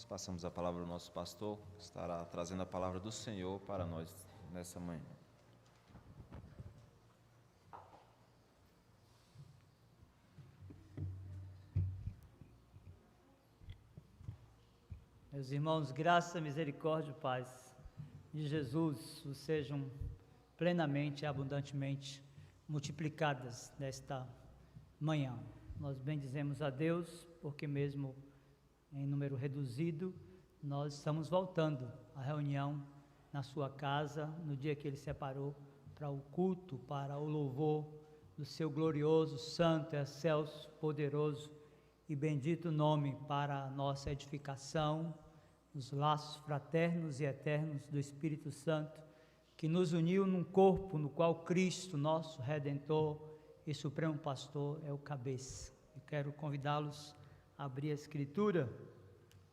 passamos a palavra ao nosso pastor, que estará trazendo a palavra do Senhor para nós nessa manhã. Meus irmãos, graça, misericórdia e paz de Jesus os sejam plenamente e abundantemente multiplicadas nesta manhã. Nós bendizemos a Deus, porque mesmo em número reduzido, nós estamos voltando à reunião na sua casa, no dia que Ele separou para o culto, para o louvor do seu glorioso, santo, excelso, poderoso e bendito nome, para a nossa edificação, os laços fraternos e eternos do Espírito Santo, que nos uniu num corpo no qual Cristo, nosso Redentor e Supremo Pastor, é o cabeça. Eu quero convidá-los a abrir a Escritura,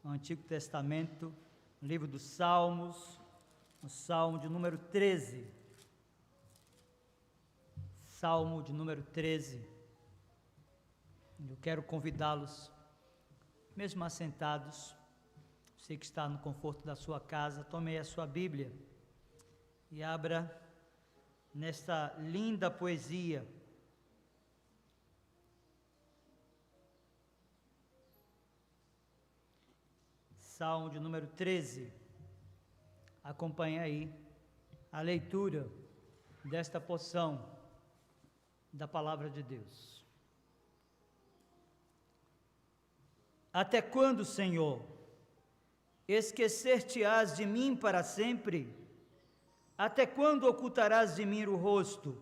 no Antigo Testamento, no livro dos Salmos, no Salmo de número 13. Salmo de número 13. Eu quero convidá-los, mesmo assentados, você que está no conforto da sua casa, tome aí a sua Bíblia e abra nesta linda poesia. Salmo de número 13. Acompanhe aí a leitura desta porção da Palavra de Deus. Até quando, Senhor, esquecer-te-ás de mim para sempre? Até quando ocultarás de mim o rosto?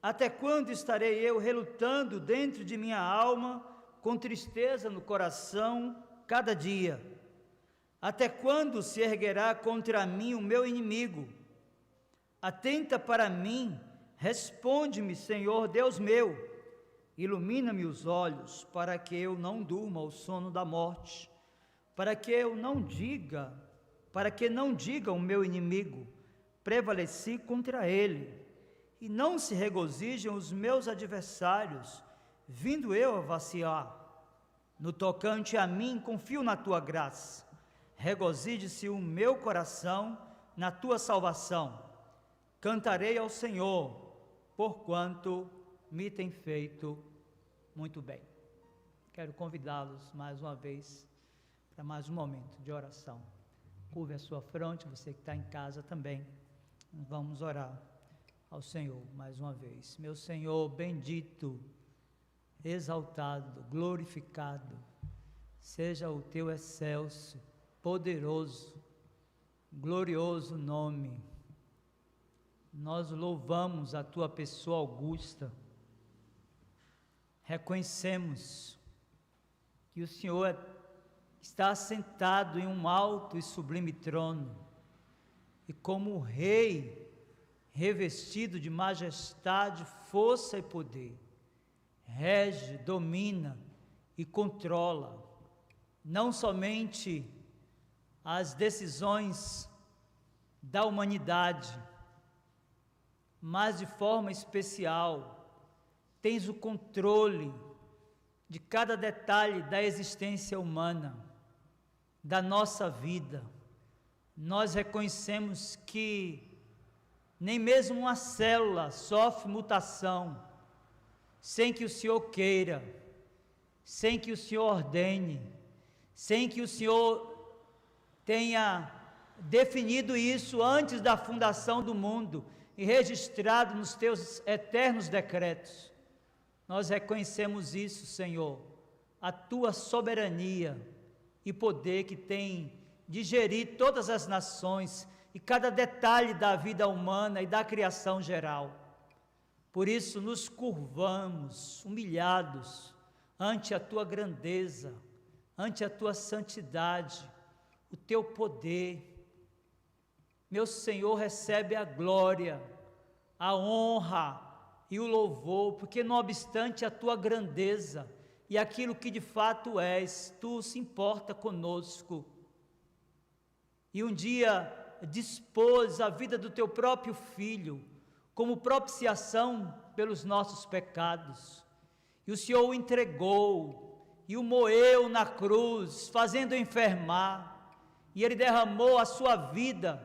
Até quando estarei eu relutando dentro de minha alma, com tristeza no coração, cada dia? Até quando se erguerá contra mim o meu inimigo? Atenta para mim, responde-me, Senhor Deus meu. Ilumina-me os olhos, para que eu não durma o sono da morte, para que não diga o meu inimigo, prevaleci contra ele, e não se regozijem os meus adversários, vindo eu a vacilar. No tocante a mim, confio na tua graça, regozije-se o meu coração na tua salvação. Cantarei ao Senhor, porquanto me tem feito muito bem. Quero convidá-los mais uma vez para mais um momento de oração. Curve a sua fronte, você que está em casa também. Vamos orar ao Senhor mais uma vez. Meu Senhor, bendito, exaltado, glorificado, seja o teu excelso, poderoso, glorioso nome. Nós louvamos a tua pessoa augusta. Reconhecemos que o Senhor está assentado em um alto e sublime trono, e como Rei, revestido de majestade, força e poder, rege, domina e controla, não somente as decisões da humanidade, mas de forma especial, tens o controle de cada detalhe da existência humana, da nossa vida. Nós reconhecemos que nem mesmo uma célula sofre mutação sem que o Senhor queira, sem que o Senhor ordene, sem que o Senhor tenha definido isso antes da fundação do mundo e registrado nos teus eternos decretos. Nós reconhecemos isso, Senhor, a tua soberania e poder que tem de gerir todas as nações e cada detalhe da vida humana e da criação geral. Por isso nos curvamos, humilhados, ante a tua grandeza, ante a tua santidade, o teu poder. Meu Senhor, recebe a glória, a honra e o louvor, porque não obstante a tua grandeza e aquilo que de fato és, tu se importa conosco. E um dia dispôs a vida do teu próprio Filho, como propiciação pelos nossos pecados, e o Senhor o entregou, e o moeu na cruz, fazendo enfermar, e ele derramou a sua vida,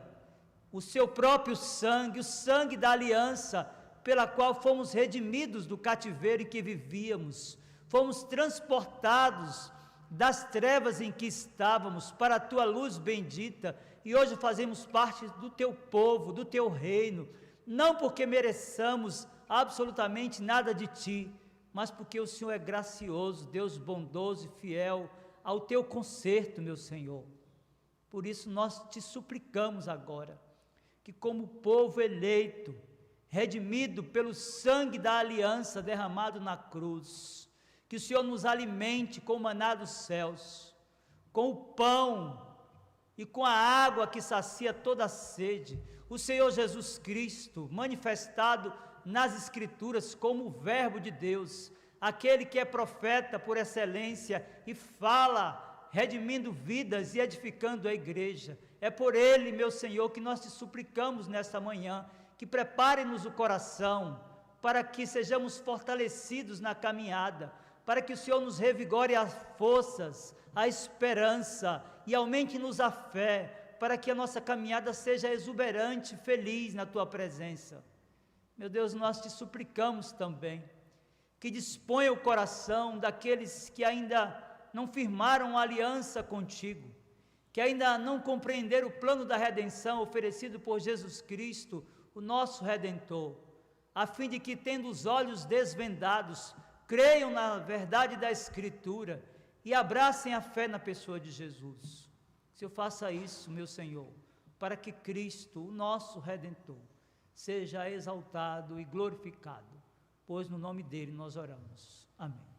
o seu próprio sangue, o sangue da aliança, pela qual fomos redimidos do cativeiro em que vivíamos, fomos transportados das trevas em que estávamos para a tua luz bendita, e hoje fazemos parte do teu povo, do teu reino, não porque mereçamos absolutamente nada de ti, mas porque o Senhor é gracioso, Deus bondoso e fiel ao teu conserto, meu Senhor. Por isso nós te suplicamos agora, que como povo eleito, redimido pelo sangue da aliança derramado na cruz, que o Senhor nos alimente com o maná dos céus, com o pão e com a água que sacia toda a sede, o Senhor Jesus Cristo, manifestado nas Escrituras como o Verbo de Deus, aquele que é profeta por excelência e fala, redimindo vidas e edificando a igreja. É por ele, meu Senhor, que nós te suplicamos nesta manhã, que prepare-nos o coração, para que sejamos fortalecidos na caminhada, para que o Senhor nos revigore as forças, a esperança e aumente-nos a fé, para que a nossa caminhada seja exuberante, feliz na tua presença. Meu Deus, nós te suplicamos também, que disponha o coração daqueles que ainda não firmaram aliança contigo, que ainda não compreenderam o plano da redenção oferecido por Jesus Cristo, o nosso Redentor, a fim de que, tendo os olhos desvendados, creiam na verdade da Escritura e abracem a fé na pessoa de Jesus. Que eu faça isso, meu Senhor, para que Cristo, o nosso Redentor, seja exaltado e glorificado, pois no nome dele nós oramos. Amém.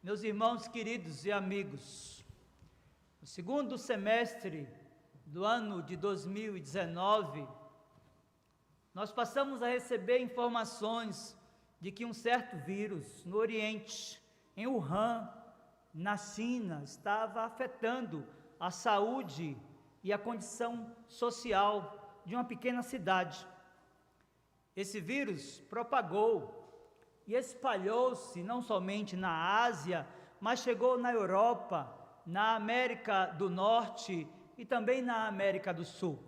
Meus irmãos queridos e amigos, no segundo semestre do ano de 2019, nós passamos a receber informações de que um certo vírus no Oriente, em Wuhan, na China, estava afetando a saúde e a condição social de uma pequena cidade. Esse vírus propagou e espalhou-se não somente na Ásia, mas chegou na Europa, na América do Norte e também na América do Sul.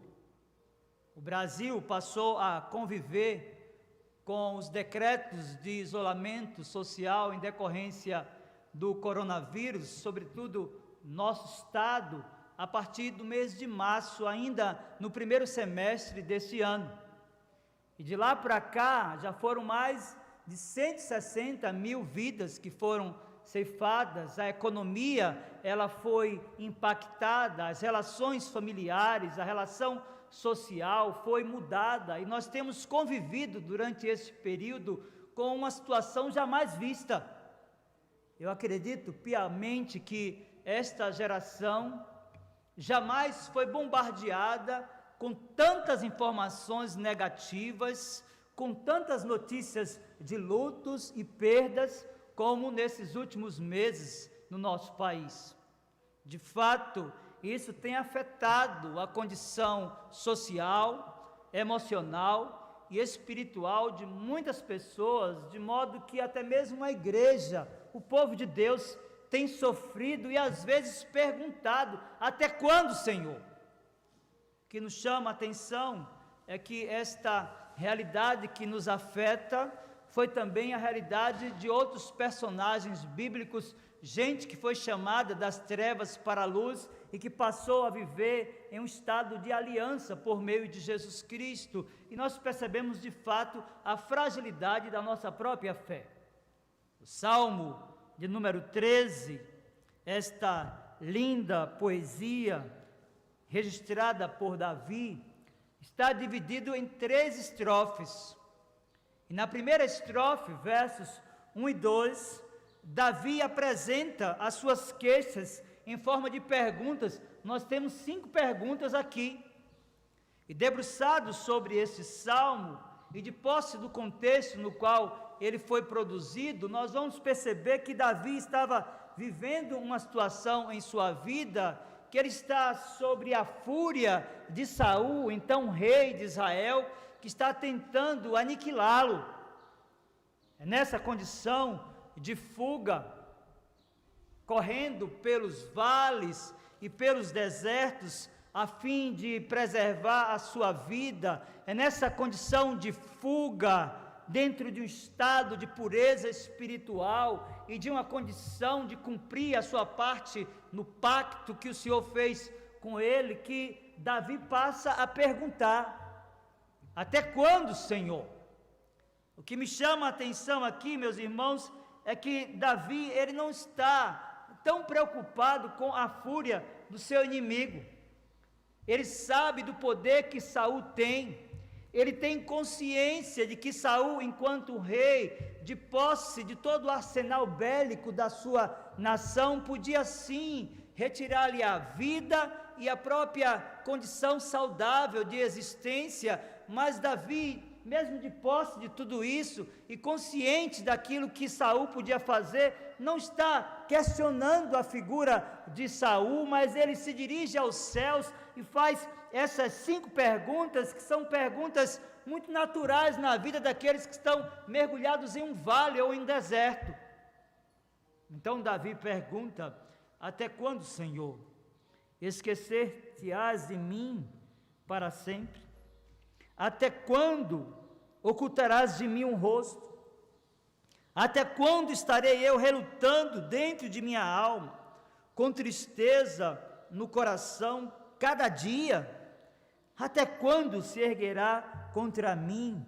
O Brasil passou a conviver com os decretos de isolamento social em decorrência do coronavírus, sobretudo nosso estado, a partir do mês de março, ainda no primeiro semestre deste ano. E de lá para cá, já foram mais de 160 mil vidas que foram ceifadas, a economia, ela foi impactada, as relações familiares, a relação social foi mudada, e nós temos convivido durante esse período com uma situação jamais vista. Eu acredito piamente que esta geração jamais foi bombardeada com tantas informações negativas, com tantas notícias de lutos e perdas, como nesses últimos meses no nosso país. De fato, isso tem afetado a condição social, emocional e espiritual de muitas pessoas, de modo que até mesmo a igreja, o povo de Deus, tem sofrido e às vezes perguntado: até quando, Senhor? O que nos chama a atenção é que esta realidade que nos afeta foi também a realidade de outros personagens bíblicos, gente que foi chamada das trevas para a luz e que passou a viver em um estado de aliança por meio de Jesus Cristo, e nós percebemos de fato a fragilidade da nossa própria fé. O Salmo de número 13, esta linda poesia registrada por Davi, está dividido em 3 estrofes. E na primeira estrofe, versos 1 e 2, Davi apresenta as suas queixas em forma de perguntas. Nós temos 5 perguntas aqui. E debruçados sobre este salmo, e de posse do contexto no qual ele foi produzido, nós vamos perceber que Davi estava vivendo uma situação em sua vida, que ele está sobre a fúria de Saul, então rei de Israel, que está tentando aniquilá-lo. É nessa condição de fuga correndo pelos vales e pelos desertos, a fim de preservar a sua vida, é nessa condição de fuga, dentro de um estado de pureza espiritual e de uma condição de cumprir a sua parte no pacto que o Senhor fez com ele, que Davi passa a perguntar: até quando, Senhor? O que me chama a atenção aqui, meus irmãos, é que Davi, ele não está tão preocupado com a fúria do seu inimigo. Ele sabe do poder que Saul tem. Ele tem consciência de que Saul, enquanto rei, de posse de todo o arsenal bélico da sua nação, podia sim retirar-lhe a vida e a própria condição saudável de existência, mas Davi, mesmo de posse de tudo isso e consciente daquilo que Saul podia fazer, não está questionando a figura de Saul, mas ele se dirige aos céus e faz essas 5 perguntas, que são perguntas muito naturais na vida daqueles que estão mergulhados em um vale ou em um deserto. Então Davi pergunta: até quando, Senhor? Esquecer-te-ás de mim para sempre? Até quando ocultarás de mim um rosto? Até quando estarei eu relutando dentro de minha alma, com tristeza no coração cada dia? Até quando se erguerá contra mim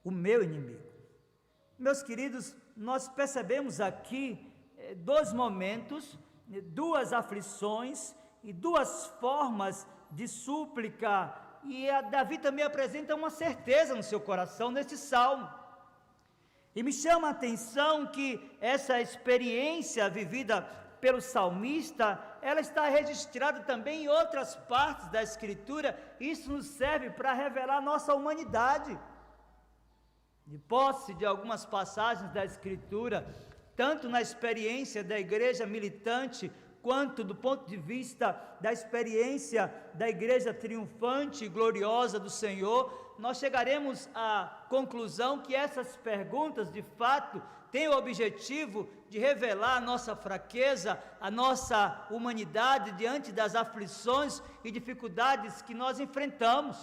o meu inimigo? Meus queridos, nós percebemos aqui 2 momentos, 2 aflições e 2 formas de súplica, e Davi também apresenta uma certeza no seu coração neste salmo. E me chama a atenção que essa experiência vivida pelo salmista, ela está registrada também em outras partes da Escritura. Isso nos serve para revelar a nossa humanidade. De posse de algumas passagens da Escritura, tanto na experiência da igreja militante, quanto do ponto de vista da experiência da igreja triunfante e gloriosa do Senhor, nós chegaremos à conclusão que essas perguntas, de fato, têm o objetivo de revelar a nossa fraqueza, a nossa humanidade diante das aflições e dificuldades que nós enfrentamos.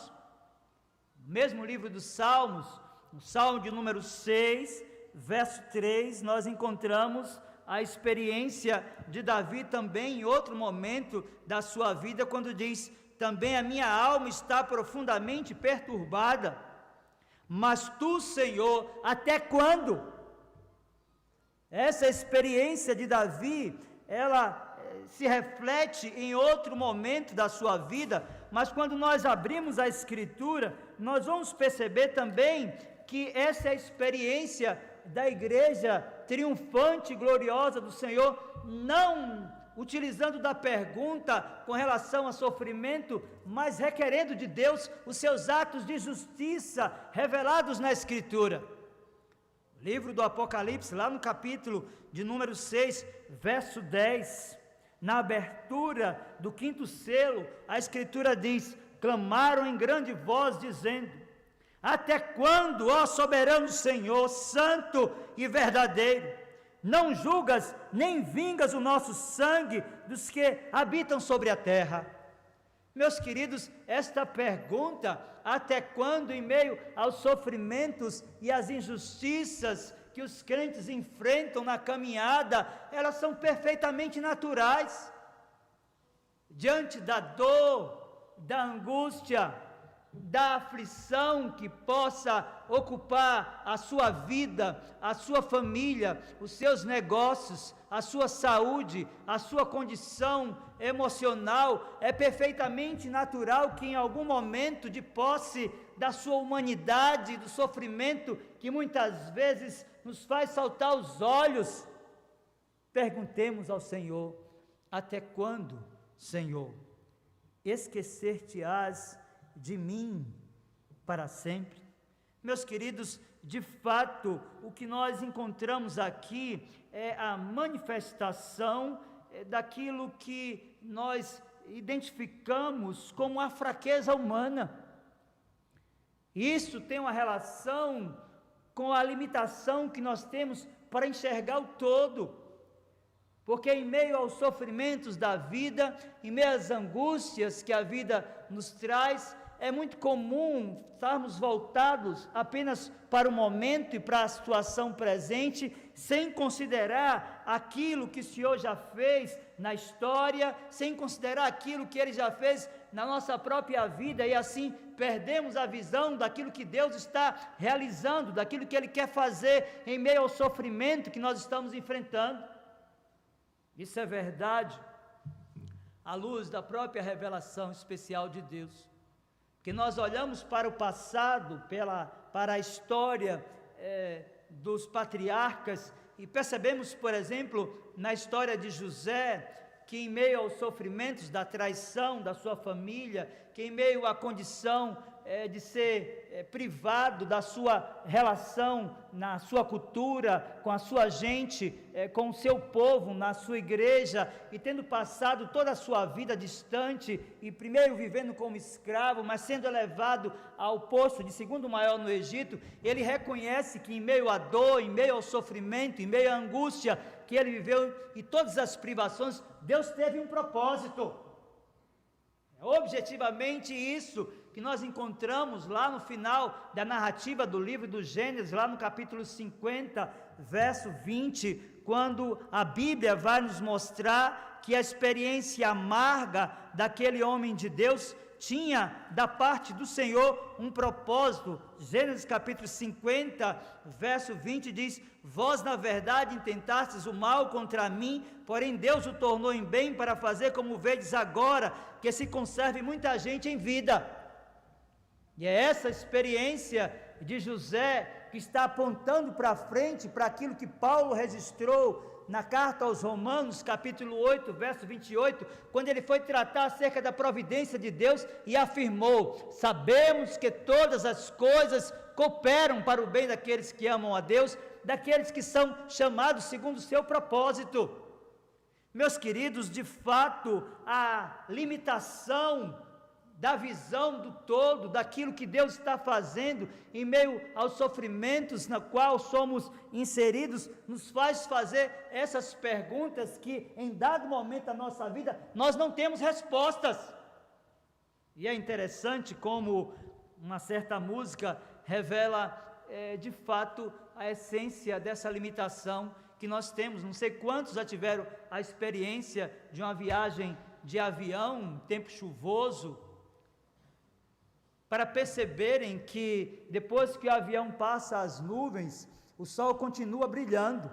No mesmo livro dos Salmos, no Salmo de número 6, verso 3, nós encontramos a experiência de Davi também em outro momento da sua vida, quando diz: também a minha alma está profundamente perturbada, mas tu, Senhor, até quando? Essa experiência de Davi, ela se reflete em outro momento da sua vida, mas quando nós abrimos a Escritura, nós vamos perceber também que essa é a experiência da igreja triunfante e gloriosa do Senhor, não utilizando da pergunta com relação a sofrimento, mas requerendo de Deus os seus atos de justiça revelados na Escritura. O livro do Apocalipse, lá no capítulo de número 6, verso 10, na abertura do 5º selo, a Escritura diz: clamaram em grande voz, dizendo: até quando, ó soberano Senhor, santo e verdadeiro, não julgas nem vingas o nosso sangue dos que habitam sobre a terra? Meus queridos, esta pergunta, até quando, em meio aos sofrimentos e às injustiças que os crentes enfrentam na caminhada, elas são perfeitamente naturais. Diante da dor, da angústia, da aflição que possa ocupar a sua vida, a sua família, os seus negócios, a sua saúde, a sua condição emocional, é perfeitamente natural que em algum momento de posse da sua humanidade, do sofrimento que muitas vezes nos faz saltar os olhos, perguntemos ao Senhor: até quando, Senhor? Esquecer-te-ás de mim para sempre? Meus queridos, de fato, o que nós encontramos aqui é a manifestação daquilo que nós identificamos como a fraqueza humana. Isso tem uma relação com a limitação que nós temos para enxergar o todo. porque em meio aos sofrimentos da vida, em meio às angústias que a vida nos traz, é muito comum estarmos voltados apenas para o momento e para a situação presente, sem considerar aquilo que o Senhor já fez na história, sem considerar aquilo que Ele já fez na nossa própria vida, e assim perdemos a visão daquilo que Deus está realizando, daquilo que Ele quer fazer em meio ao sofrimento que nós estamos enfrentando. Isso é verdade, à luz da própria revelação especial de Deus. Que nós olhamos para o passado, para a história dos patriarcas, e percebemos, por exemplo, na história de José, que em meio aos sofrimentos da traição da sua família, que em meio à condição de ser privado da sua relação na sua cultura, com a sua gente, com o seu povo, na sua igreja, e tendo passado toda a sua vida distante, e primeiro vivendo como escravo, mas sendo elevado ao posto de segundo maior no Egito, ele reconhece que em meio à dor, em meio ao sofrimento, em meio à angústia que ele viveu, e todas as privações, Deus teve um propósito. É objetivamente isso que nós encontramos lá no final da narrativa do livro do Gênesis, lá no capítulo 50, verso 20, quando a Bíblia vai nos mostrar que a experiência amarga daquele homem de Deus tinha da parte do Senhor um propósito. Gênesis capítulo 50, verso 20 diz: vós na verdade intentastes o mal contra mim, porém Deus o tornou em bem para fazer como vedes agora, que se conserve muita gente em vida. E é essa experiência de José que está apontando para frente, para aquilo que Paulo registrou na carta aos Romanos, capítulo 8, verso 28, quando ele foi tratar acerca da providência de Deus e afirmou: sabemos que todas as coisas cooperam para o bem daqueles que amam a Deus, daqueles que são chamados segundo o seu propósito. Meus queridos, de fato, a limitação da visão do todo, daquilo que Deus está fazendo em meio aos sofrimentos na qual somos inseridos, nos faz fazer essas perguntas que em dado momento da nossa vida nós não temos respostas. E é interessante como uma certa música revela de fato a essência dessa limitação que nós temos. Não sei quantos já tiveram a experiência de uma viagem de avião, um tempo chuvoso, para perceberem que depois que o avião passa as nuvens, o sol continua brilhando.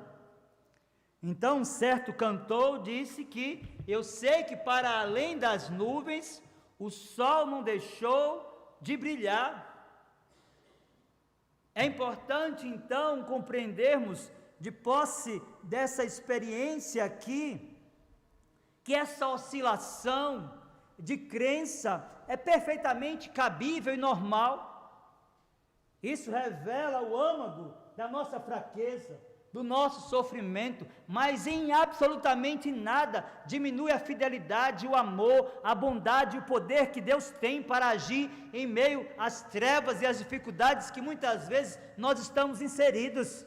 Então, um certo cantor disse que eu sei que para além das nuvens, o sol não deixou de brilhar. É importante então compreendermos, de posse dessa experiência aqui, que essa oscilação de crença é perfeitamente cabível e normal. Isso revela o âmago da nossa fraqueza, do nosso sofrimento, mas em absolutamente nada diminui a fidelidade, o amor, a bondade e o poder que Deus tem para agir em meio às trevas e às dificuldades que muitas vezes nós estamos inseridos.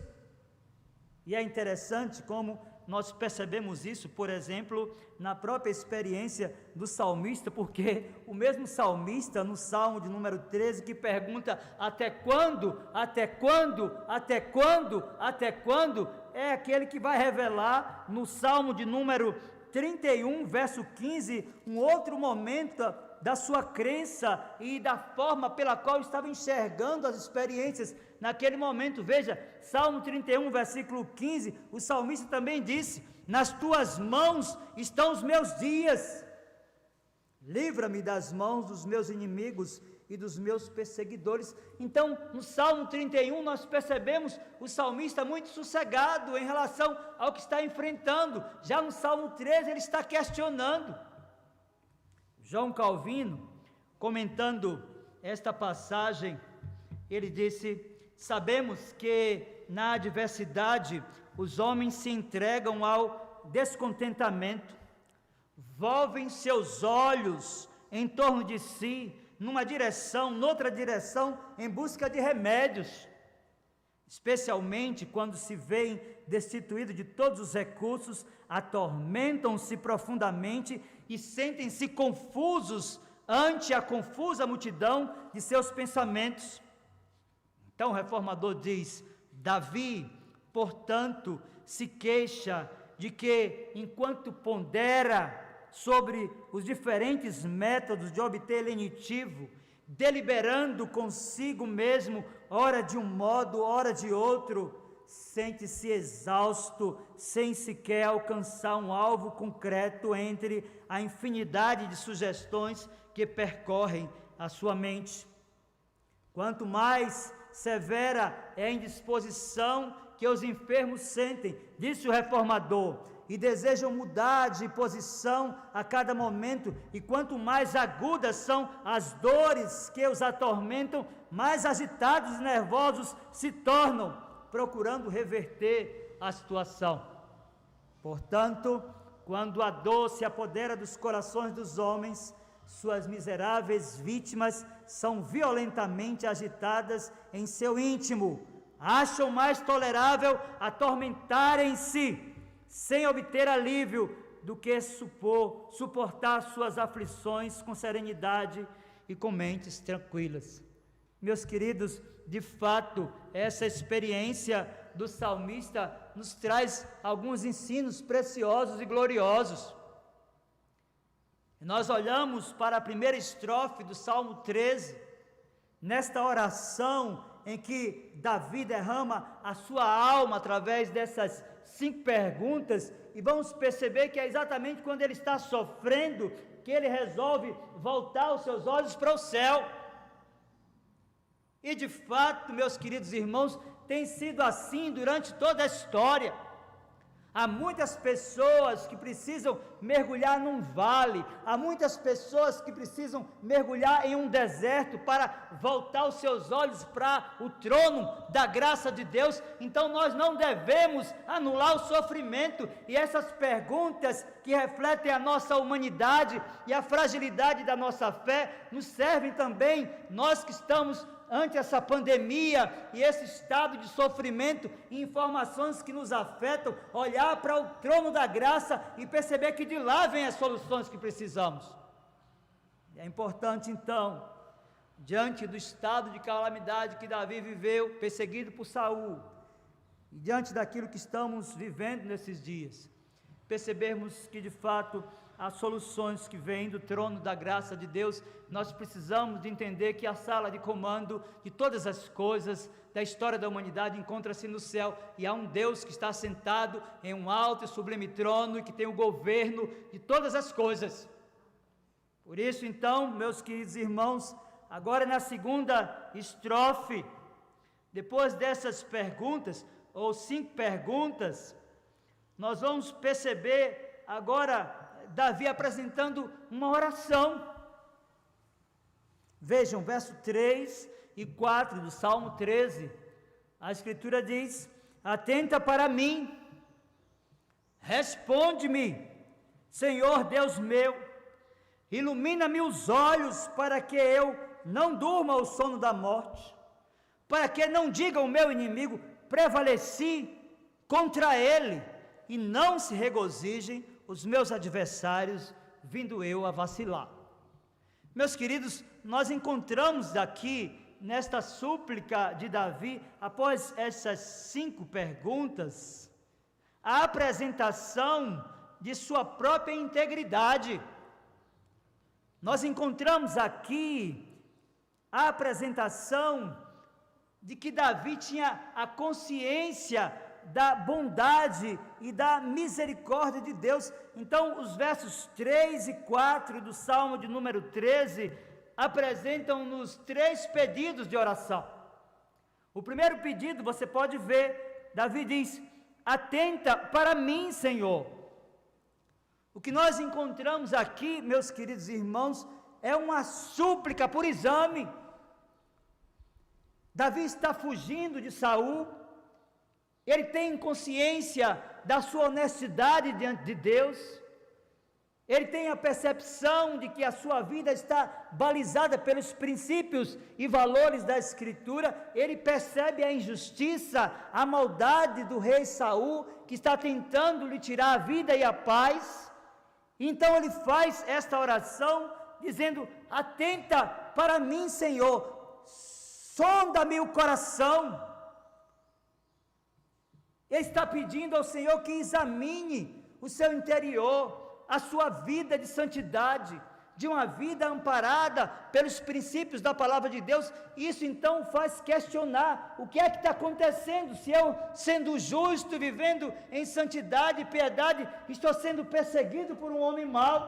E é interessante como nós percebemos isso, por exemplo, na própria experiência do salmista, porque o mesmo salmista, no Salmo de número 13, que pergunta: até quando, até quando, até quando, até quando, é aquele que vai revelar no Salmo de número 31, verso 15, um outro momento da sua crença e da forma pela qual estava enxergando as experiências naquele momento. Veja, Salmo 31, versículo 15, o salmista também disse: nas tuas mãos estão os meus dias, livra-me das mãos dos meus inimigos e dos meus perseguidores. Então, no Salmo 31, nós percebemos o salmista muito sossegado em relação ao que está enfrentando. Já no Salmo 13, ele está questionando. João Calvino, comentando esta passagem, ele disse: sabemos que na adversidade os homens se entregam ao descontentamento, volvem seus olhos em torno de si, numa direção, noutra direção, em busca de remédios. especialmente quando se veem destituídos de todos os recursos, atormentam-se profundamente e sentem-se confusos ante a confusa multidão de seus pensamentos. Então o reformador diz: Davi, portanto, se queixa de que, enquanto pondera sobre os diferentes métodos de obter lenitivo, deliberando consigo mesmo, ora de um modo, ora de outro, sente-se exausto, sem sequer alcançar um alvo concreto entre a infinidade de sugestões que percorrem a sua mente. Quanto mais severa é a indisposição que os enfermos sentem, disse o reformador, e desejam mudar de posição a cada momento, e quanto mais agudas são as dores que os atormentam, mais agitados e nervosos se tornam, procurando reverter a situação. Portanto, quando a dor se apodera dos corações dos homens, suas miseráveis vítimas são violentamente agitadas em seu íntimo, acham mais tolerável atormentarem-se sem obter alívio do que suportar suas aflições com serenidade e com mentes tranquilas. Meus queridos, de fato, essa experiência do salmista nos traz alguns ensinos preciosos e gloriosos. Nós olhamos para a primeira estrofe do Salmo 13, nesta oração em que Davi derrama a sua alma através dessas 5 perguntas, e vamos perceber que é exatamente quando ele está sofrendo que ele resolve voltar os seus olhos para o céu. E de fato, meus queridos irmãos, tem sido assim durante toda a história. Há muitas pessoas que precisam mergulhar num vale, há muitas pessoas que precisam mergulhar em um deserto para voltar os seus olhos para o trono da graça de Deus. Então nós não devemos anular o sofrimento, e essas perguntas que refletem a nossa humanidade e a fragilidade da nossa fé nos servem também, nós que estamos ante essa pandemia e esse estado de sofrimento e informações que nos afetam, olhar para o trono da graça e perceber que de lá vêm as soluções que precisamos. É importante então, diante do estado de calamidade que Davi viveu, perseguido por Saul, e diante daquilo que estamos vivendo nesses dias, percebermos que de fato as soluções que vêm do trono da graça de Deus. Nós precisamos de entender que a sala de comando de todas as coisas da história da humanidade encontra-se no céu, e há um Deus que está sentado em um alto e sublime trono e que tem o governo de todas as coisas. Por isso então, meus queridos irmãos, agora na segunda estrofe, depois dessas perguntas, ou 5 perguntas, nós vamos perceber agora Davi apresentando uma oração. Vejam, verso 3 e 4 do Salmo 13, a Escritura diz: atenta para mim, responde-me, Senhor Deus meu, ilumina-me os olhos para que eu não durma o sono da morte, para que não diga o meu inimigo, prevaleci contra ele, e não se regozijem os meus adversários, vindo eu a vacilar. Meus queridos, nós encontramos aqui, nesta súplica de Davi, após essas 5 perguntas, a apresentação de sua própria integridade. Nós encontramos aqui a apresentação de que Davi tinha a consciência da bondade e da misericórdia de Deus. Então, os versos 3 e 4 do Salmo de número 13 apresentam-nos 3 pedidos de oração. O primeiro pedido, você pode ver, Davi diz: atenta para mim, Senhor. O que nós encontramos aqui, meus queridos irmãos, é uma súplica por exame. Davi está fugindo de Saul, ele tem consciência da sua honestidade diante de Deus, ele tem a percepção de que a sua vida está balizada pelos princípios e valores da Escritura, ele percebe a injustiça, a maldade do rei Saul, que está tentando lhe tirar a vida e a paz. Então ele faz esta oração, dizendo: atenta para mim, Senhor, sonda-me o coração. Ele está pedindo ao Senhor que examine o seu interior, a sua vida de santidade, de uma vida amparada pelos princípios da palavra de Deus. Isso então faz questionar o que é que está acontecendo, se eu, sendo justo, vivendo em santidade e piedade, estou sendo perseguido por um homem mau.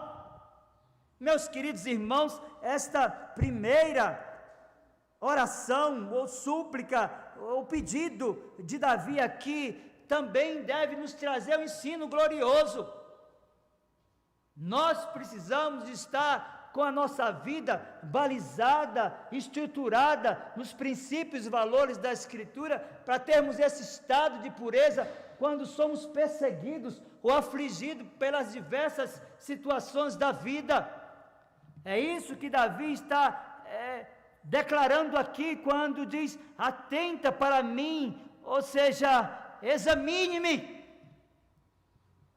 Meus queridos irmãos, esta primeira oração ou súplica, ou pedido de Davi aqui, também deve nos trazer um ensino glorioso. Nós precisamos estar com a nossa vida balizada, estruturada nos princípios e valores da Escritura, para termos esse estado de pureza quando somos perseguidos ou afligidos pelas diversas situações da vida. É isso que Davi está declarando aqui quando diz: atenta para mim, ou seja, examine-me.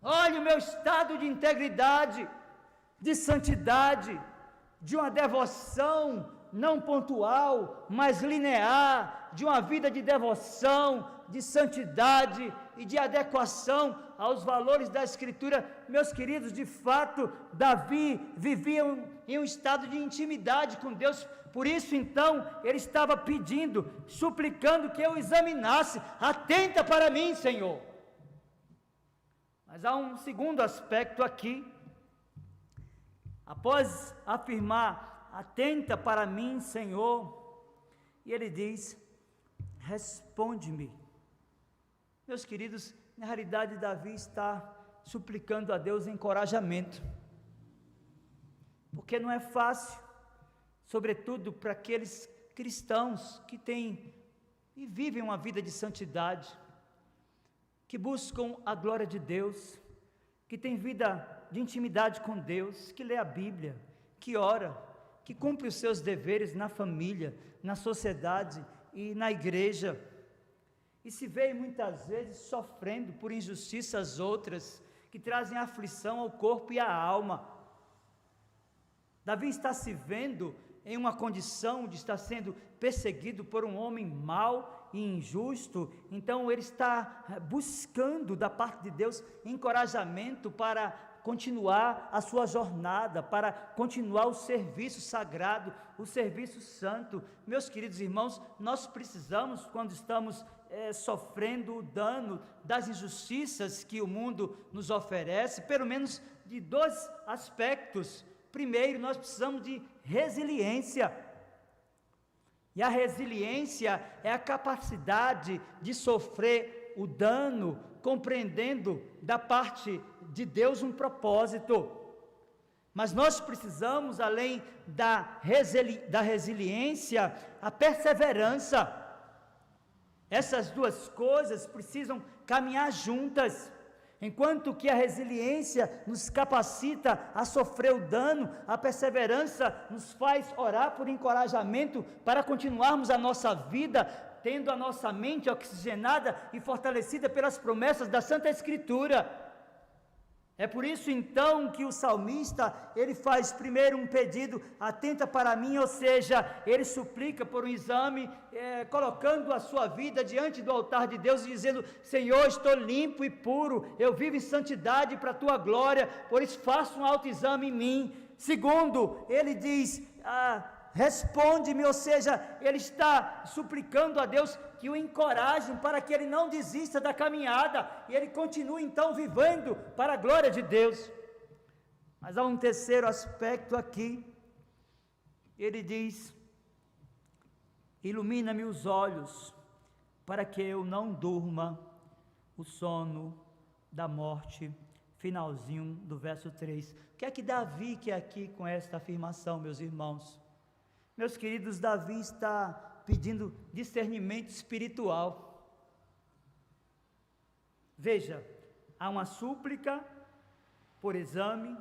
Olhe o meu estado de integridade, de santidade, de uma devoção não pontual, mas linear, de uma vida de devoção, de santidade e de adequação aos valores da Escritura. Meus queridos, de fato, Davi vivia em um estado de intimidade com Deus. Por isso, então, ele estava pedindo, suplicando que eu examinasse. Atenta para mim, Senhor. Mas há um segundo aspecto aqui. Após afirmar: atenta para mim, Senhor, e ele diz: responde-me. Meus queridos, na realidade, Davi está suplicando a Deus encorajamento, porque não é fácil, sobretudo para aqueles cristãos que têm e vivem uma vida de santidade, que buscam a glória de Deus, que têm vida de intimidade com Deus, que lê a Bíblia, que ora, que cumpre os seus deveres na família, na sociedade e na igreja, e se vê muitas vezes sofrendo por injustiças outras, que trazem aflição ao corpo e à alma. Davi está se vendo em uma condição de estar sendo perseguido por um homem mau e injusto. Então ele está buscando da parte de Deus encorajamento para continuar a sua jornada, para continuar o serviço sagrado, o serviço santo. Meus queridos irmãos, nós precisamos, quando estamos sofrendo o dano das injustiças que o mundo nos oferece, pelo menos de dois aspectos. Primeiro, nós precisamos de resiliência. E a resiliência é a capacidade de sofrer o dano, compreendendo da parte de Deus um propósito. Mas nós precisamos, além da resiliência, a perseverança. Essas duas coisas precisam caminhar juntas. Enquanto que a resiliência nos capacita a sofrer o dano, a perseverança nos faz orar por encorajamento para continuarmos a nossa vida, tendo a nossa mente oxigenada e fortalecida pelas promessas da Santa Escritura. É por isso então que o salmista, ele faz primeiro um pedido: atenta para mim, ou seja, ele suplica por um exame, colocando a sua vida diante do altar de Deus e dizendo: Senhor, estou limpo e puro, eu vivo em santidade para a tua glória, por isso faça um autoexame em mim. Segundo, ele diz: responde-me, ou seja, ele está suplicando a Deus que o encorajem para que ele não desista da caminhada, e ele continue então vivendo para a glória de Deus. Mas há um terceiro aspecto aqui, ele diz: ilumina-me os olhos, para que eu não durma o sono da morte. Finalzinho do verso 3. O que é que Davi quer aqui com esta afirmação, meus irmãos? Meus queridos, Davi está pedindo discernimento espiritual. Veja, há uma súplica por exame,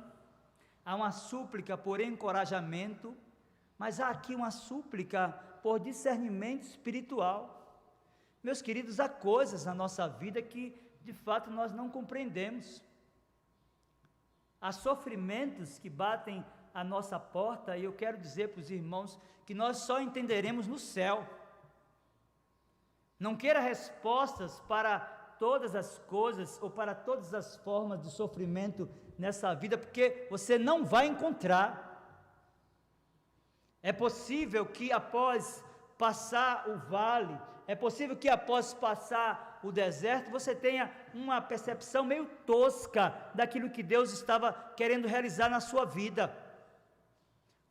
há uma súplica por encorajamento, mas há aqui uma súplica por discernimento espiritual. Meus queridos, há coisas na nossa vida que de fato nós não compreendemos. Há sofrimentos que batem à nossa porta, e eu quero dizer para os irmãos que nós só entenderemos no céu. Não queira respostas para todas as coisas ou para todas as formas de sofrimento nessa vida, porque você não vai encontrar. É possível que após passar o vale, é possível que após passar o deserto, você tenha uma percepção meio tosca daquilo que Deus estava querendo realizar na sua vida.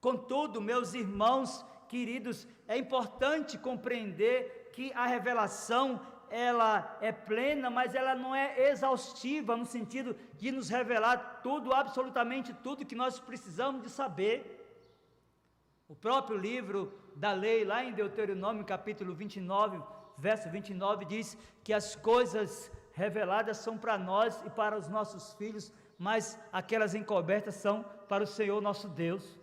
Contudo, meus irmãos queridos, é importante compreender que a revelação, ela é plena, mas ela não é exaustiva, no sentido de nos revelar tudo, absolutamente tudo que nós precisamos de saber. O próprio livro da lei, lá em Deuteronômio capítulo 29, verso 29, diz que as coisas reveladas são para nós e para os nossos filhos, mas aquelas encobertas são para o Senhor nosso Deus.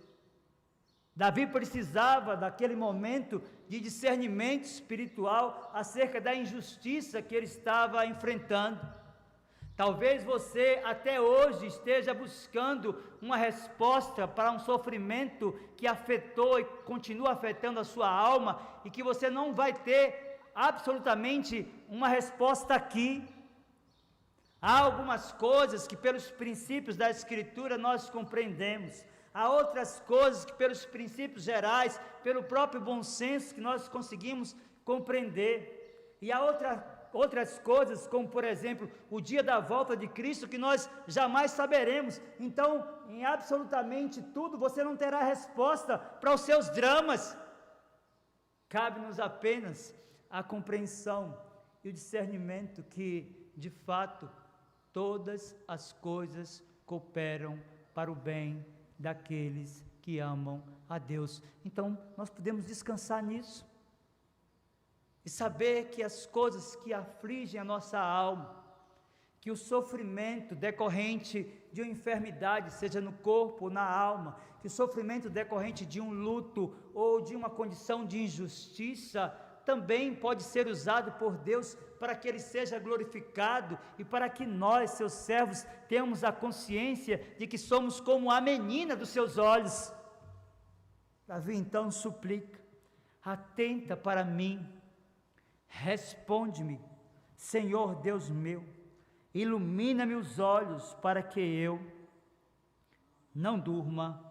Davi precisava daquele momento de discernimento espiritual acerca da injustiça que ele estava enfrentando. Talvez você até hoje esteja buscando uma resposta para um sofrimento que afetou e continua afetando a sua alma, e que você não vai ter absolutamente uma resposta aqui. Há algumas coisas que pelos princípios da Escritura nós compreendemos, há outras coisas que pelos princípios gerais, pelo próprio bom senso que nós conseguimos compreender, e há outras coisas, como por exemplo, o dia da volta de Cristo, que nós jamais saberemos. Então, em absolutamente tudo, você não terá resposta para os seus dramas. Cabe-nos apenas a compreensão e o discernimento que, de fato, todas as coisas cooperam para o bem daqueles que amam a Deus. Então, nós podemos descansar nisso e saber que as coisas que afligem a nossa alma, que o sofrimento decorrente de uma enfermidade, seja no corpo ou na alma, que o sofrimento decorrente de um luto ou de uma condição de injustiça, também pode ser usado por Deus para que Ele seja glorificado e para que nós, seus servos, tenhamos a consciência de que somos como a menina dos seus olhos. Davi então suplica: atenta para mim, responde-me, Senhor Deus meu, ilumina-me os olhos para que eu não durma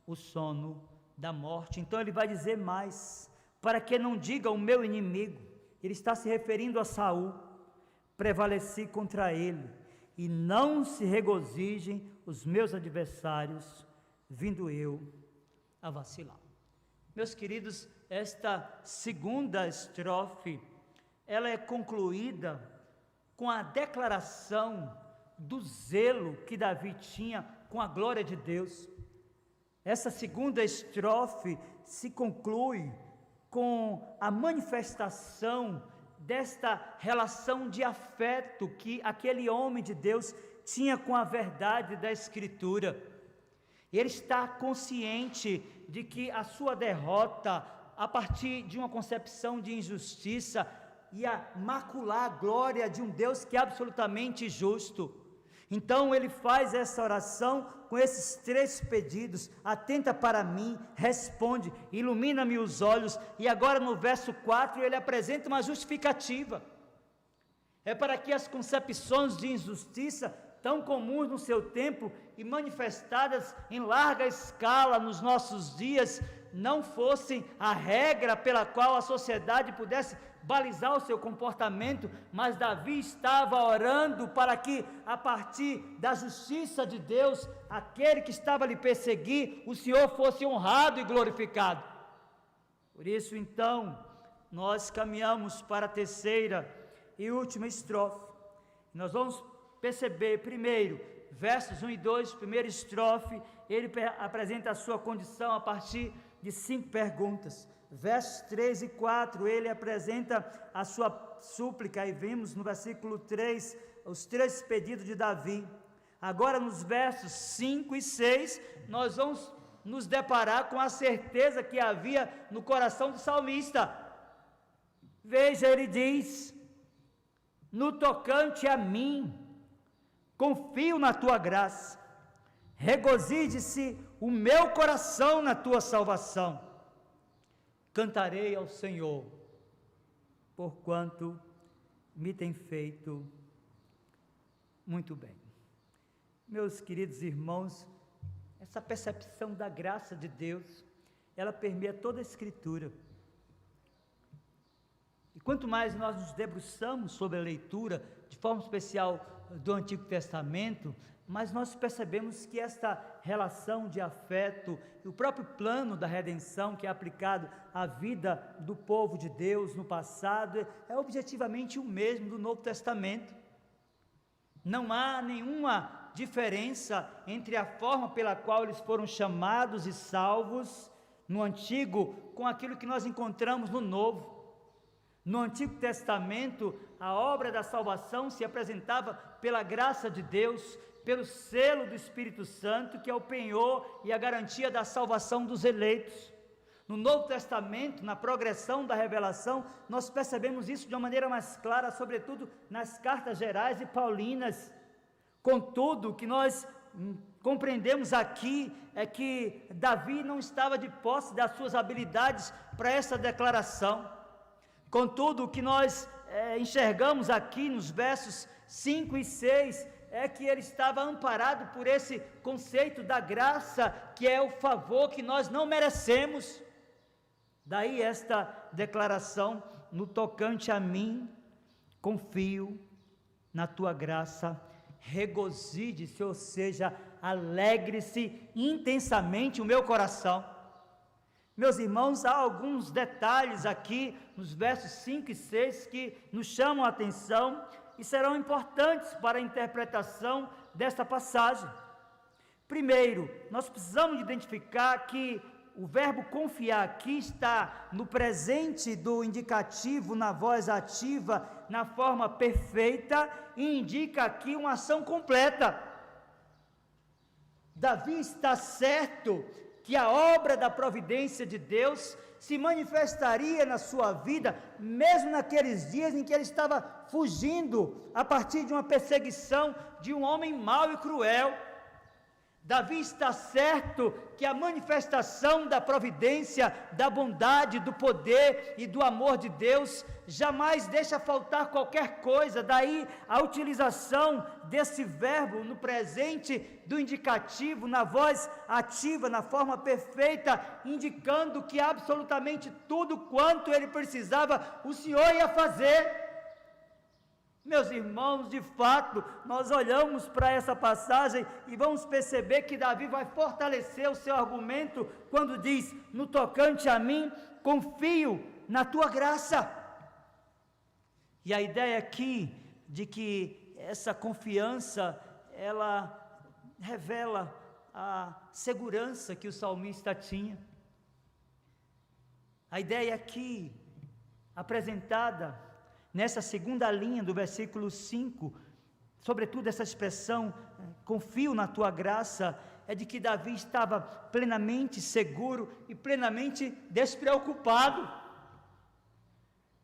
o sono da morte. Então ele vai dizer mais: para que não diga o meu inimigo, ele está se referindo a Saul, prevaleci contra ele, e não se regozijem os meus adversários, vindo eu a vacilar. Meus queridos, esta segunda estrofe, ela é concluída com a declaração do zelo que Davi tinha com a glória de Deus. Essa segunda estrofe se conclui com a manifestação desta relação de afeto que aquele homem de Deus tinha com a verdade da Escritura. Ele está consciente de que a sua derrota, a partir de uma concepção de injustiça, ia macular a glória de um Deus que é absolutamente justo. Então ele faz essa oração com esses três pedidos: atenta para mim, responde, ilumina-me os olhos. E agora no verso 4 ele apresenta uma justificativa. É para que as concepções de injustiça tão comuns no seu tempo e manifestadas em larga escala nos nossos dias, não fossem a regra pela qual a sociedade pudesse balizar o seu comportamento, mas Davi estava orando para que, a partir da justiça de Deus, aquele que estava a lhe perseguir, o Senhor fosse honrado e glorificado. Por isso, então, nós caminhamos para a terceira e última estrofe. Nós vamos perceber, primeiro, versos 1 e 2, primeira estrofe, ele apresenta a sua condição a partir de 5 perguntas. Versos 3 e 4, ele apresenta a sua súplica, e vimos no versículo 3, os 3 pedidos de Davi. Agora, nos versos 5 e 6, nós vamos nos deparar com a certeza que havia no coração do salmista. Veja, ele diz: no tocante a mim, confio na tua graça, regozije-se o meu coração na tua salvação. Cantarei ao Senhor, porquanto me tem feito muito bem. Meus queridos irmãos, essa percepção da graça de Deus, ela permeia toda a Escritura. E quanto mais nós nos debruçamos sobre a leitura, de forma especial do Antigo Testamento, mas nós percebemos que esta relação de afeto e o próprio plano da redenção que é aplicado à vida do povo de Deus no passado é objetivamente o mesmo do Novo Testamento. Não há nenhuma diferença entre a forma pela qual eles foram chamados e salvos no Antigo com aquilo que nós encontramos no Novo. No Antigo Testamento, a obra da salvação se apresentava pela graça de Deus, pelo selo do Espírito Santo, que é o penhor e a garantia da salvação dos eleitos. No Novo Testamento, na progressão da revelação, nós percebemos isso de uma maneira mais clara, sobretudo nas cartas gerais e paulinas. Contudo, o que nós compreendemos aqui é que Davi não estava de posse das suas habilidades para essa declaração. Contudo, o que nós enxergamos aqui nos versos 5 e 6 é que ele estava amparado por esse conceito da graça, que é o favor que nós não merecemos. Daí esta declaração: no tocante a mim, confio na tua graça, regozije-se, ou seja, alegre-se intensamente o meu coração. Meus irmãos, há alguns detalhes aqui nos versos 5 e 6 que nos chamam a atenção e serão importantes para a interpretação desta passagem. Primeiro, nós precisamos identificar que o verbo confiar aqui está no presente do indicativo, na voz ativa, na forma perfeita, e indica aqui uma ação completa. Davi está certo que a obra da providência de Deus se manifestaria na sua vida, mesmo naqueles dias em que ele estava fugindo a partir de uma perseguição de um homem mau e cruel. Davi está certo que a manifestação da providência, da bondade, do poder e do amor de Deus jamais deixa faltar qualquer coisa. Daí a utilização desse verbo no presente do indicativo, na voz ativa, na forma perfeita, indicando que absolutamente tudo quanto ele precisava, o Senhor ia fazer. Meus irmãos, de fato, nós olhamos para essa passagem e vamos perceber que Davi vai fortalecer o seu argumento quando diz: no tocante a mim, confio na tua graça. E a ideia aqui de que essa confiança, ela revela a segurança que o salmista tinha. A ideia aqui, apresentada nessa segunda linha do versículo 5, sobretudo essa expressão, confio na tua graça, é de que Davi estava plenamente seguro e plenamente despreocupado.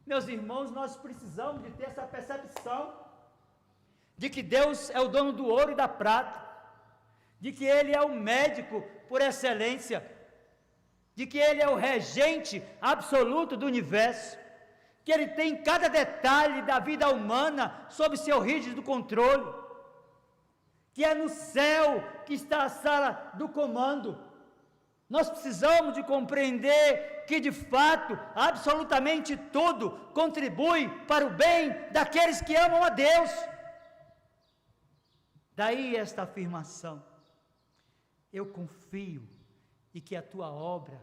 Meus irmãos, nós precisamos de ter essa percepção, de que Deus é o dono do ouro e da prata, de que Ele é o médico por excelência, de que Ele é o regente absoluto do universo, que Ele tem cada detalhe da vida humana sob seu rígido controle, que é no céu que está a sala do comando. Nós precisamos de compreender que, de fato, absolutamente tudo contribui para o bem daqueles que amam a Deus. Daí esta afirmação: eu confio e que a tua obra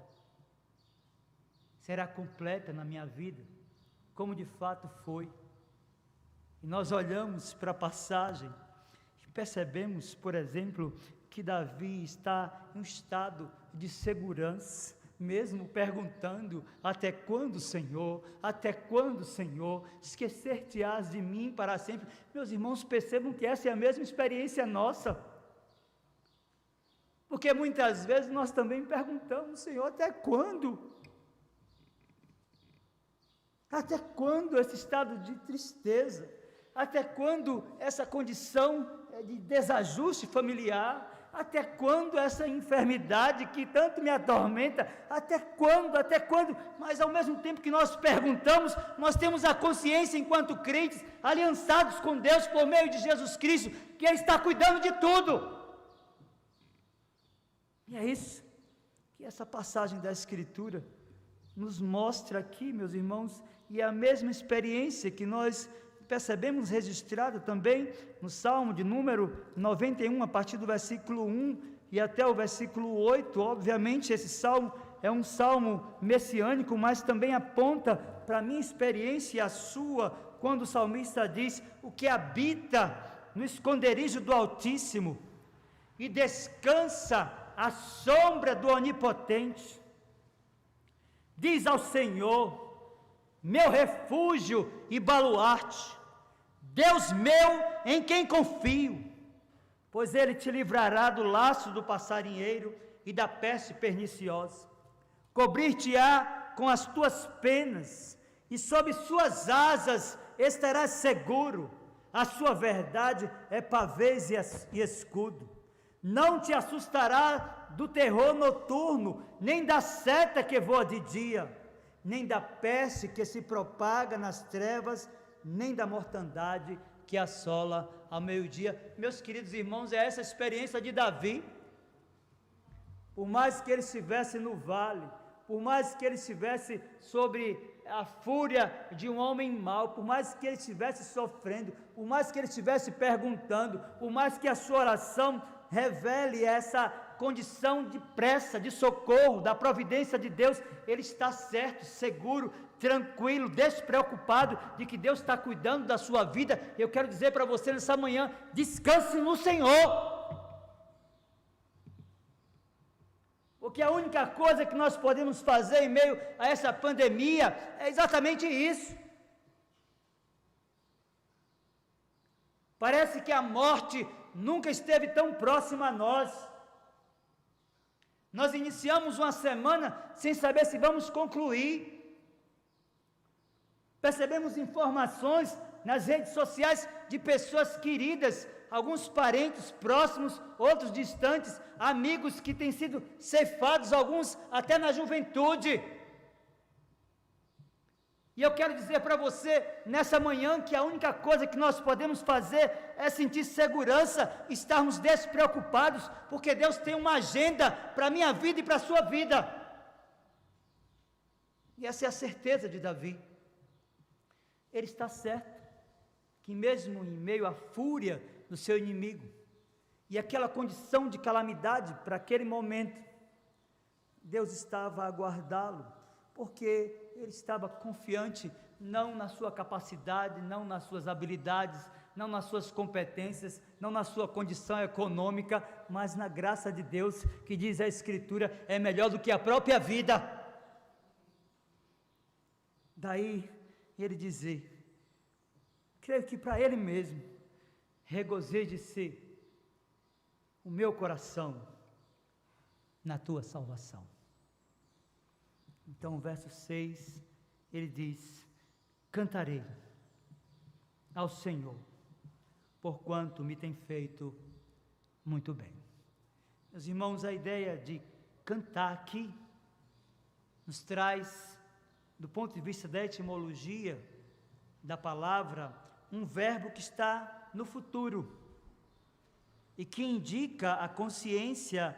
será completa na minha vida, como de fato foi. E nós olhamos para a passagem e percebemos, por exemplo, que Davi está em um estado de segurança. mesmo perguntando: até quando, Senhor? Até quando, Senhor? Esquecer-te-ás de mim para sempre? Meus irmãos, percebam que essa é a mesma experiência nossa. Porque muitas vezes nós também perguntamos: Senhor, até quando? Até quando esse estado de tristeza? Até quando essa condição de desajuste familiar? Até quando essa enfermidade que tanto me atormenta? Até quando? Até quando? Mas ao mesmo tempo que nós perguntamos, nós temos a consciência enquanto crentes, aliançados com Deus por meio de Jesus Cristo, que Ele está cuidando de tudo. E é isso que essa passagem da Escritura nos mostra aqui, meus irmãos, e é a mesma experiência que nós percebemos registrada também no Salmo de número 91, a partir do versículo 1 e até o versículo 8. Obviamente esse salmo é um salmo messiânico, mas também aponta para a minha experiência e a sua, quando o salmista diz: o que habita no esconderijo do Altíssimo e descansa à sombra do Onipotente, diz ao Senhor: meu refúgio e baluarte, Deus meu em quem confio, pois Ele te livrará do laço do passarinheiro e da peste perniciosa, cobrir-te-á com as tuas penas, e sob suas asas estarás seguro, a sua verdade é pavês e escudo. Não te assustará do terror noturno, nem da seta que voa de dia, nem da peste que se propaga nas trevas, nem da mortandade que assola ao meio-dia. Meus queridos irmãos, é essa a experiência de Davi. Por mais que ele estivesse no vale, por mais que ele estivesse sobre a fúria de um homem mau, por mais que ele estivesse sofrendo, por mais que ele estivesse perguntando, por mais que a sua oração revele essa condição de pressa, de socorro, da providência de Deus, ele está certo, seguro, tranquilo, despreocupado de que Deus está cuidando da sua vida. Eu quero dizer para você nessa manhã: descanse no Senhor, porque a única coisa que nós podemos fazer em meio a essa pandemia é exatamente isso. Parece que a morte nunca esteve tão próxima a nós. Nós iniciamos uma semana sem saber se vamos concluir. Percebemos informações nas redes sociais de pessoas queridas, alguns parentes próximos, outros distantes, amigos que têm sido ceifados, alguns até na juventude. E eu quero dizer para você nessa manhã que a única coisa que nós podemos fazer é sentir segurança, estarmos despreocupados, porque Deus tem uma agenda para a minha vida e para a sua vida. E essa é a certeza de Davi. Ele está certo que mesmo em meio à fúria do seu inimigo e aquela condição de calamidade para aquele momento, Deus estava a guardá-lo, porque ele estava confiante não na sua capacidade, não nas suas habilidades, não nas suas competências, não na sua condição econômica, mas na graça de Deus, que diz a Escritura, é melhor do que a própria vida. Daí ele dizer, creio que para ele mesmo, regozije-se o meu coração na tua salvação. Então, o verso 6, ele diz: cantarei ao Senhor, porquanto me tem feito muito bem. Meus irmãos, a ideia de cantar aqui nos traz, do ponto de vista da etimologia da palavra, um verbo que está no futuro e que indica a consciência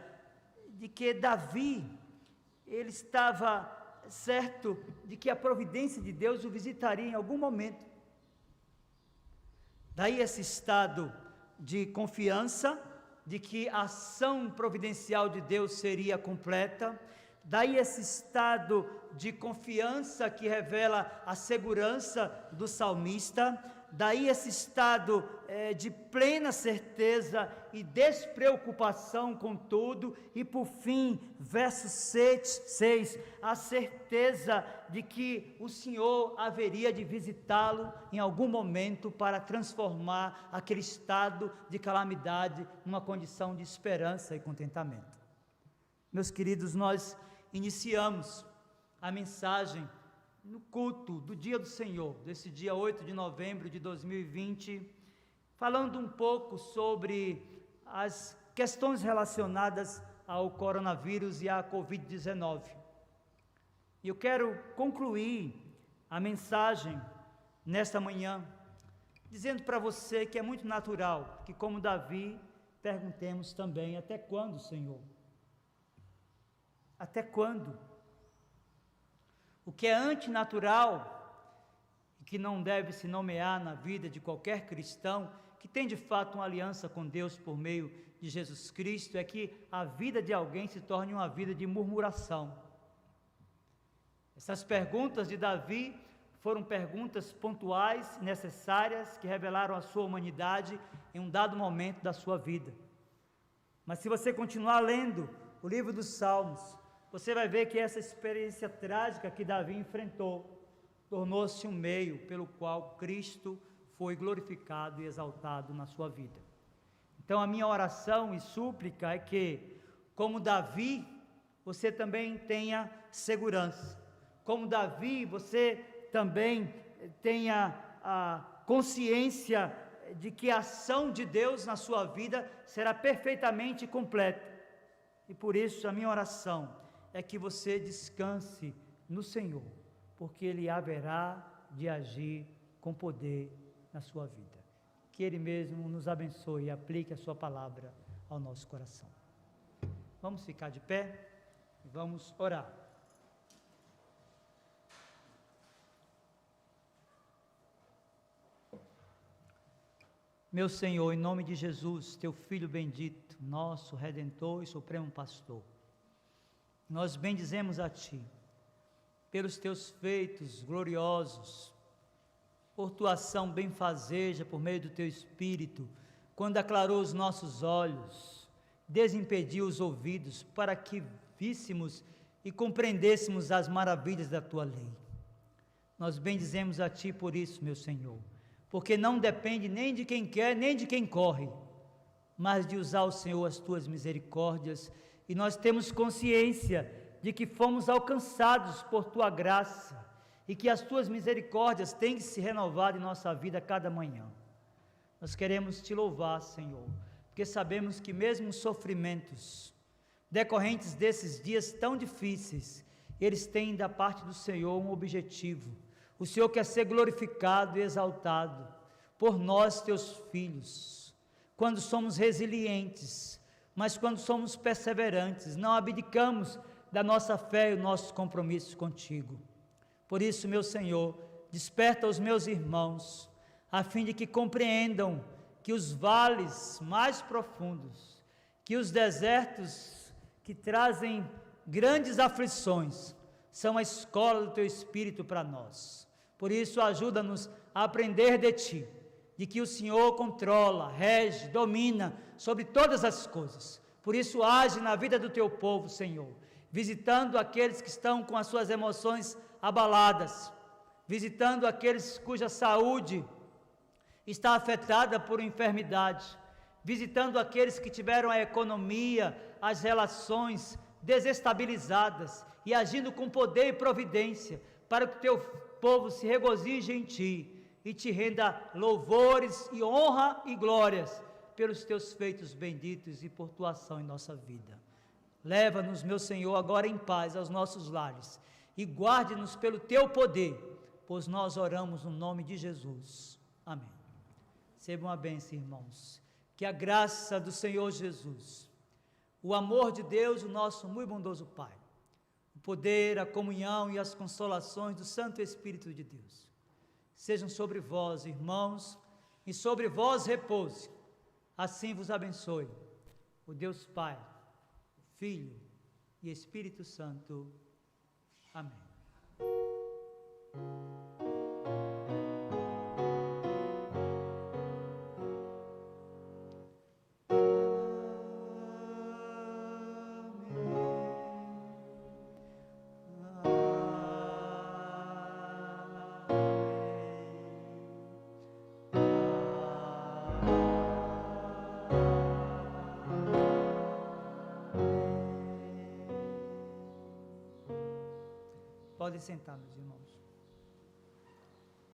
de que Davi, ele estava certo de que a providência de Deus o visitaria em algum momento. Daí esse estado de confiança, de que a ação providencial de Deus seria completa. Daí esse estado de confiança que revela a segurança do salmista. daí esse estado de plena certeza e despreocupação com tudo, e por fim, verso 6, a certeza de que o Senhor haveria de visitá-lo em algum momento para transformar aquele estado de calamidade numa condição de esperança e contentamento. Meus queridos, nós iniciamos a mensagem no culto do Dia do Senhor, desse dia 8 de novembro de 2020, falando um pouco sobre as questões relacionadas ao coronavírus e à Covid-19. E eu quero concluir a mensagem nesta manhã, dizendo para você que é muito natural que, como Davi, perguntemos também: até quando, Senhor? Até quando? O que é antinatural e que não deve se nomear na vida de qualquer cristão que tem de fato uma aliança com Deus por meio de Jesus Cristo, é que a vida de alguém se torne uma vida de murmuração. Essas perguntas de Davi foram perguntas pontuais, necessárias, que revelaram a sua humanidade em um dado momento da sua vida. Mas se você continuar lendo o livro dos Salmos, você vai ver que essa experiência trágica que Davi enfrentou tornou-se um meio pelo qual Cristo foi glorificado e exaltado na sua vida. Então a minha oração e súplica é que, como Davi, você também tenha segurança. Como Davi, você também tenha a consciência de que a ação de Deus na sua vida será perfeitamente completa. E por isso a minha oração é que você descanse no Senhor, porque Ele haverá de agir com poder na sua vida. Que Ele mesmo nos abençoe e aplique a sua palavra ao nosso coração. Vamos ficar de pé e vamos orar. Meu Senhor, em nome de Jesus, Teu Filho bendito, nosso Redentor e Supremo Pastor, nós bendizemos a Ti, pelos Teus feitos gloriosos, por Tua ação benfazeja por meio do Teu Espírito, quando aclarou os nossos olhos, desimpediu os ouvidos, para que víssemos e compreendêssemos as maravilhas da Tua lei. Nós bendizemos a Ti por isso, meu Senhor, porque não depende nem de quem quer, nem de quem corre, mas de usar o Senhor as Tuas misericórdias. E nós temos consciência de que fomos alcançados por Tua graça e que as Tuas misericórdias têm que se renovar em nossa vida a cada manhã. Nós queremos Te louvar, Senhor, porque sabemos que mesmo os sofrimentos decorrentes desses dias tão difíceis, eles têm da parte do Senhor um objetivo. O Senhor quer ser glorificado e exaltado por nós, Teus filhos, quando somos resilientes, mas quando somos perseverantes, não abdicamos da nossa fé e o nosso compromisso contigo. Por isso, meu Senhor, desperta os meus irmãos, a fim de que compreendam que os vales mais profundos, que os desertos que trazem grandes aflições, são a escola do Teu Espírito para nós. Por isso, ajuda-nos a aprender de Ti, de que o Senhor controla, rege, domina sobre todas as coisas. Por isso, age na vida do Teu povo, Senhor, visitando aqueles que estão com as suas emoções abaladas, visitando aqueles cuja saúde está afetada por enfermidade, visitando aqueles que tiveram a economia, as relações desestabilizadas e agindo com poder e providência, para que o Teu povo se regozije em Ti e Te renda louvores e honra e glórias pelos Teus feitos benditos e por Tua ação em nossa vida. Leva-nos, meu Senhor, agora em paz aos nossos lares e guarde-nos pelo Teu poder, pois nós oramos no nome de Jesus. Amém. Seja uma bênção, irmãos. Que a graça do Senhor Jesus, o amor de Deus, o nosso muito bondoso Pai, o poder, a comunhão e as consolações do Santo Espírito de Deus, sejam sobre vós, irmãos, e sobre vós repouse. Assim vos abençoe o Deus Pai, Filho e Espírito Santo. Amém. Podem sentar, meus irmãos.